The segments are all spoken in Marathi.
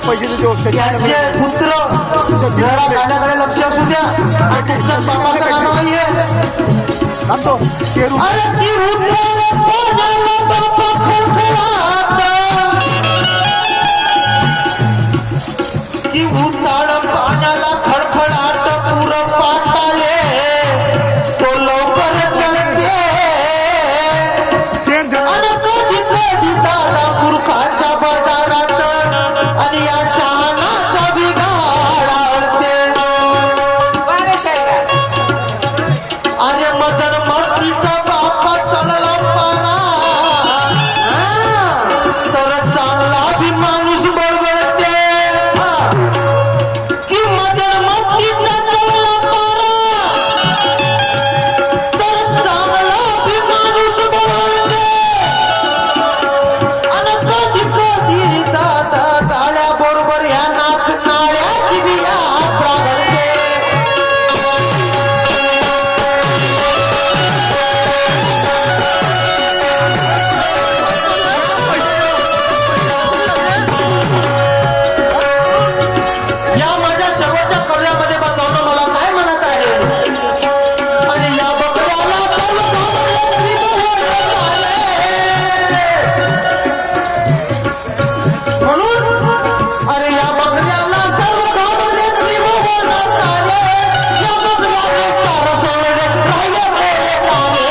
पैसे देतो त्यांचे पुत्र जरा गाण्याकडे लक्ष असू द्या आणि तुमच्या बापाचं नाव नाहीये तो शेरू अरे ती उठलं कोणाला बापा खळखळात ती उताळ पाण्याला खळखळाट पुर पाटाले तो लवकर चढते आणि कधी कधी दादा पुरखाच्या बाजारात आणि या शहाणाचा बिघाड आळते अरे मदन मंत्रीचा बापा चढला पारा तर चांगला भी माणूस बळबळते की मदन मंत्रीचा चढला पारा तर चांगला भी माणूस बळबळते आणि कधी कधी दादा गाड्या बरोबर या नाक नाळ्याची बी यात्रा घडते या माझ्या शेवटच्या कवल्यामध्ये बांधवलं मला काय म्हणत आहे आणि या बकऱ्याला सर्व म्हणून अरे या बकऱ्याला सर्व गावाले त्रिभुवन सारे या बकऱ्याने चार सोडले राहिले मेरे पारे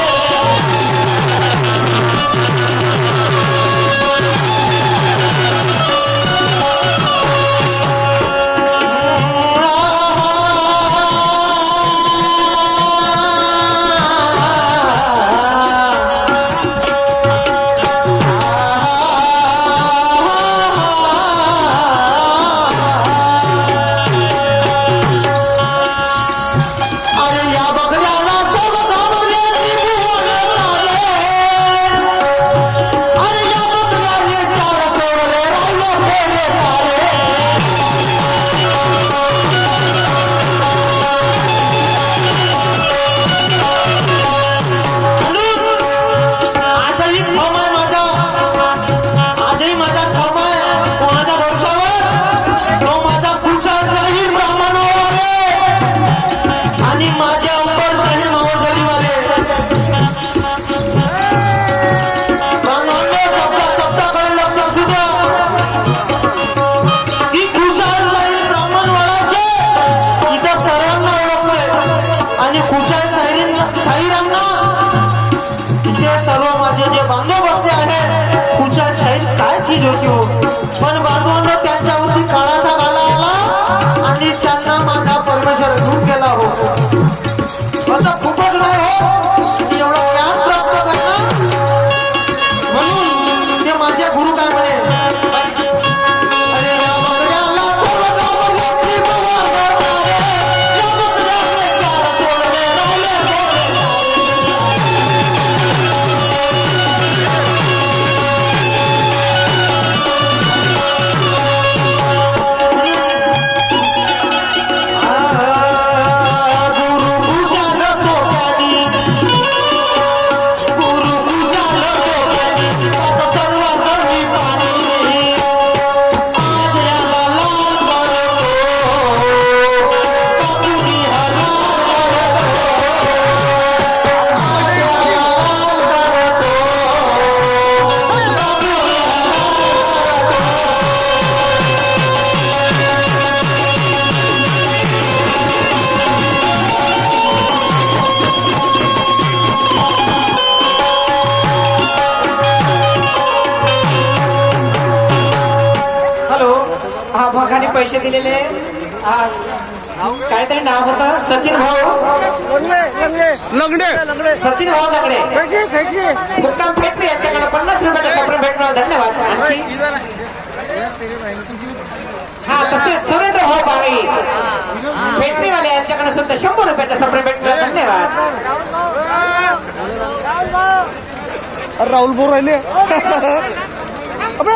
अरे या बकऱ्याला सर्व गावाले त्रिभुवन सारे अरे या बकऱ्याने चार सोडले राहिले मेरे पारे आजही थम आहे माझा आजही माझा थम आहे कोणाच्या भरोशावर तो माझा पुढचा जाहीर ब्राह्मणवाले आणि माझे अंबर शाहीर मावळदरीवाले ब्राह्मण शब्दाकडे लक्ष असू द्या की खुशाल शाहीर ब्राह्मणवालाचे इथं सर्वांना ओळखलंय आणि खुशाल शाहिरांना इथे सर्व माझे जे बांधव भक्ते आहे खुशाल शाहीर काय चीज होती हो पण बांधवांना त्यांच्यावरती काळाचा गाला आला आणि त्यांना माझा परमेश्वर दूर केला हो असं खूपच नाही हो मी एवढं ज्ञान प्राप्त करणार म्हणून ते माझे गुरु काय म्हणे अरे या बकऱ्याला सर्व गावाले त्रिभुवन सारे, या बकऱ्याने चार सोडले राहिले मेरे गुरु भूषण डोक्यानी गुरु भूषण डोक्यानी आता सर्व गरमी पाणी आज याला लाल करतो कपुरी हा लाल करतो आज याला लाल करतो कपुरी हा लाल करतो हॅलो हा भागाने पैसे दिलेले हा काहीतरी नाव होतं सचिन भाऊ लंगडे सचिन भाऊ लंगडे मुक्काम फेटते यांच्याकडे 50 रुपयाचे कपडे भेटणार धन्यवाद आणखी हा तसेच सुरेंद्र भाऊ बाळी फेटणीवाले यांच्याकडे सुद्धा 100 रुपयाचे कपडे भेटणार धन्यवाद राहुल बोर राहिले अबे